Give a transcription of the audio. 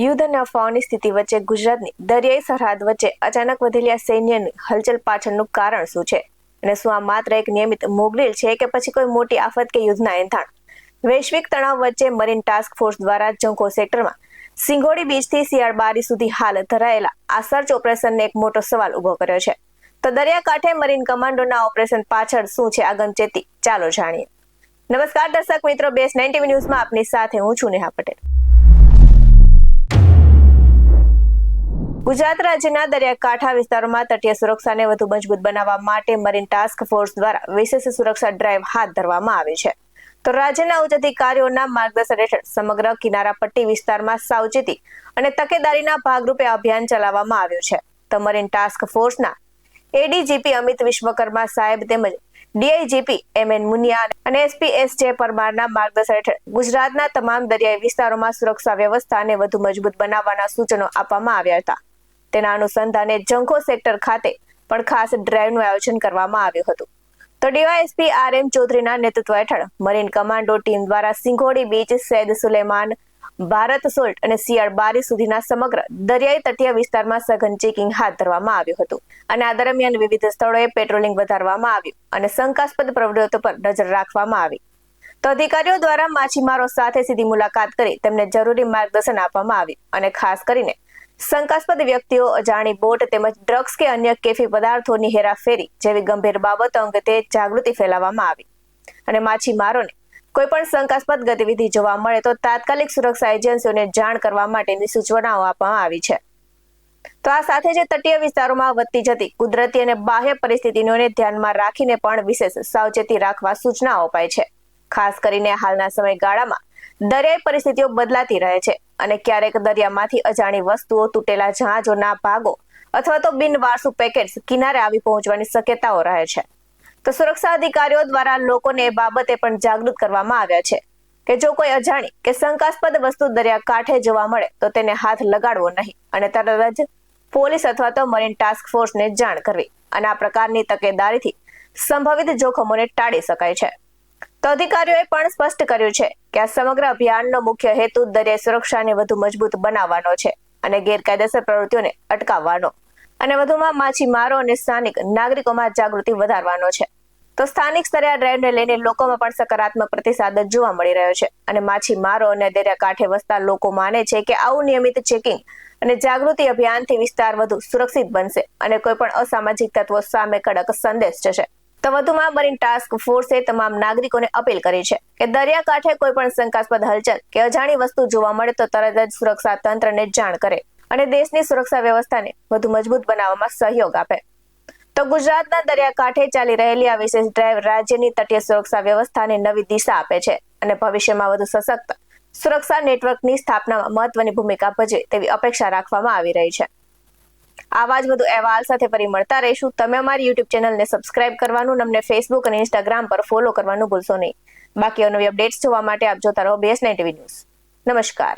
યુદ્ધ અફવાઓની સ્થિતિ વચ્ચે ગુજરાતની દરિયાઈ સરહદ વચ્ચે અચાનક વધેલી સૈન્યની હલચલ પાછળનું કારણ શું છે અને શું આ માત્ર એક નિયમિત મોકડ્રીલ છે કે પછી કોઈ મોટી આફત કે યુદ્ધના એંધાણ? વૈશ્વિક તણાવ વચ્ચે મરીન ટાસ્ક ફોર્સ દ્વારા જંખો સેક્ટરમાં સિંગોડી બીચથી શિયાળબારી સુધી હાલ ધરાયેલા આ સર્ચ ઓપરેશનને એક મોટો સવાલ ઉભો કર્યો છે. તો દરિયાકાંઠે મરીન કમાન્ડોના ઓપરેશન પાછળ શું છે અગમચેતી? ચાલો જાણીએ. નમસ્કાર દર્શક મિત્રો, બેસ 90 ન્યૂઝમાં આપની સાથે હું છું નેહા પટેલ. ગુજરાત રાજ્યના દરિયાકાંઠા વિસ્તારોમાં તટીય સુરક્ષાને વધુ મજબૂત બનાવવા માટે મરીન ટાસ્ક ફોર્સ દ્વારા વિશેષ સુરક્ષા ડ્રાઈવ હાથ ધરવામાં આવી છે. તો રાજ્યના ઉચ્ચ અધિકારીઓના માર્ગદર્શન હેઠળ સમગ્ર કિનારા પટ્ટી વિસ્તારમાં સાવચેતી અને તકેદારીના ભાગરૂપે અભિયાન ચલાવવામાં આવ્યું છે. તો મરીન ટાસ્ક ફોર્સના એડીજીપી અમિત વિશ્વકર્મા સાહેબ તેમજ ડીઆઈજીપી એમએન મુનિયા અને એસપી એસ.જે. પરમારના માર્ગદર્શન હેઠળ ગુજરાતના તમામ દરિયાઈ વિસ્તારોમાં સુરક્ષા વ્યવસ્થાને વધુ મજબૂત બનાવવાના સૂચનો આપવામાં આવ્યા હતા. તેના અનુસંધાને જંખો સેક્ટર ખાતે પણ ખાસ ડ્રાઈવનું આયોજન કરવામાં આવ્યું હતું. તો ડીવાયએસપી આર.એમ. ચૌધરીના નેતૃત્વ હેઠળ મરીન કમાન્ડો ટીમ દ્વારા સિંગોડી beach, said Suleman, Bharat salt અને શિયાળબારી સુધીના સમગ્ર દરિયાઈ તટીય વિસ્તારમાં સઘન ચેકિંગ હાથ ધરવામાં આવ્યું હતું અને આ દરમિયાન વિવિધ સ્થળોએ પેટ્રોલિંગ વધારવામાં આવ્યું અને શંકાસ્પદ પ્રવૃત્તિઓ પર નજર રાખવામાં આવી. તો અધિકારીઓ દ્વારા માછીમારો સાથે સીધી મુલાકાત કરી તેમને જરૂરી માર્ગદર્શન આપવામાં આવ્યું અને ખાસ કરીને શંકાસ્પદ વ્યક્તિઓ, અજાણી બોટ તેમજ ડ્રગ્સ કે અન્ય કેફી પદાર્થોની હેરાફેરી જેવી ગંભીર બાબતો અંગે જાગૃતિ ફેલાવવામાં આવી અને માછીમારોને કોઈ પણ શંકાસ્પદ ગતિવિધિ જોવા મળે તો તાત્કાલિક સુરક્ષા એજન્સીઓને જાણ કરવા માટેની સૂચનાઓ આપવામાં આવી છે. તો આ સાથે જ તટીય વિસ્તારોમાં વધતી જતી કુદરતી અને બાહ્ય પરિસ્થિતિઓને ધ્યાનમાં રાખીને પણ વિશેષ સાવચેતી રાખવા સૂચનાઓ અપાઈ છે. ખાસ કરીને હાલના સમયગાળામાં દરિયાઈ પરિસ્થિતિઓ બદલાતી રહે છે અને ક્યારેક દરિયામાંથી અજાણી વસ્તુઓ, તૂટેલા જહાજોના ભાગો અથવા તો બિનવારસુ પેકેટ્સ કિનારે આવી પહોંચવાની શક્યતાઓ રહે છે. તો સુરક્ષા અધિકારીઓ દ્વારા લોકોને એ બાબતે પણ જાગૃત કરવામાં આવ્યા છે કે જો કોઈ અજાણી કે શંકાસ્પદ વસ્તુ દરિયાકાંઠે જોવા મળે તો તેને હાથ લગાડવો નહીં અને તરત જ પોલીસ અથવા તો મરીન ટાસ્ક ફોર્સને જાણ કરવી અને આ પ્રકારની તકેદારીથી સંભવિત જોખમોને ટાળી શકાય છે. તો અધિકારીઓએ પણ સ્પષ્ટ કર્યું છે કે આ સમગ્ર અભિયાનનો મુખ્ય હેતુ દરિયાઈ સુરક્ષાને વધુ મજબૂત બનાવવાનો છે અને ગેરકાયદેસર પ્રવૃત્તિઓને અટકાવવાનો અને વધુમાં માછીમારો અને સ્થાનિક નાગરિકોમાં જાગૃતિ વધારવાનો છે. તો સ્થાનિક સ્તરે આ ડ્રાઈવને લઈને લોકોમાં પણ સકારાત્મક પ્રતિસાદ જોવા મળી રહ્યો છે અને માછીમારો અને દરિયાકાંઠે વસતા લોકો માને છે કે આવું નિયમિત ચેકિંગ અને જાગૃતિ અભિયાનથી વિસ્તાર વધુ સુરક્ષિત બનશે અને કોઈ પણ અસામાજિક તત્વો સામે કડક સંદેશ જશે. તો વધુમાં મરીન ટાસ્ક ફોર્સે તમામ નાગરિકોને અપીલ કરી છે કે દરિયાકાંઠે કોઈ પણ શંકાસ્પદ હલચલ કે અજાણી વસ્તુ જોવા મળે તો તરત જ સુરક્ષા તંત્રને જાણ કરે અને દેશની સુરક્ષા વ્યવસ્થાને વધુ મજબૂત બનાવવામાં સહયોગ આપે. તો ગુજરાતના દરિયાકાંઠે ચાલી રહેલી આ વિશેષ ડ્રાઈવ રાજ્યની તટીય સુરક્ષા વ્યવસ્થાને નવી દિશા આપે છે અને ભવિષ્યમાં વધુ સશક્ત સુરક્ષા નેટવર્કની સ્થાપનામાં મહત્વની ભૂમિકા ભજવે તેવી અપેક્ષા રાખવામાં આવી રહી છે. આવા જ વધુ અહેવાલ સાથે ફરી મળતા રહીશું. તમે અમારી યુટ્યુબ ચેનલને સબસ્ક્રાઇબ કરવાનું, અમને ફેસબુક અને ઇન્સ્ટાગ્રામ પર ફોલો કરવાનું ભૂલશો નહીં. બાકી નવી અપડેટ્સ જોવા માટે આપ જોતા રહો BS9 TV ન્યૂઝ. નમસ્કાર.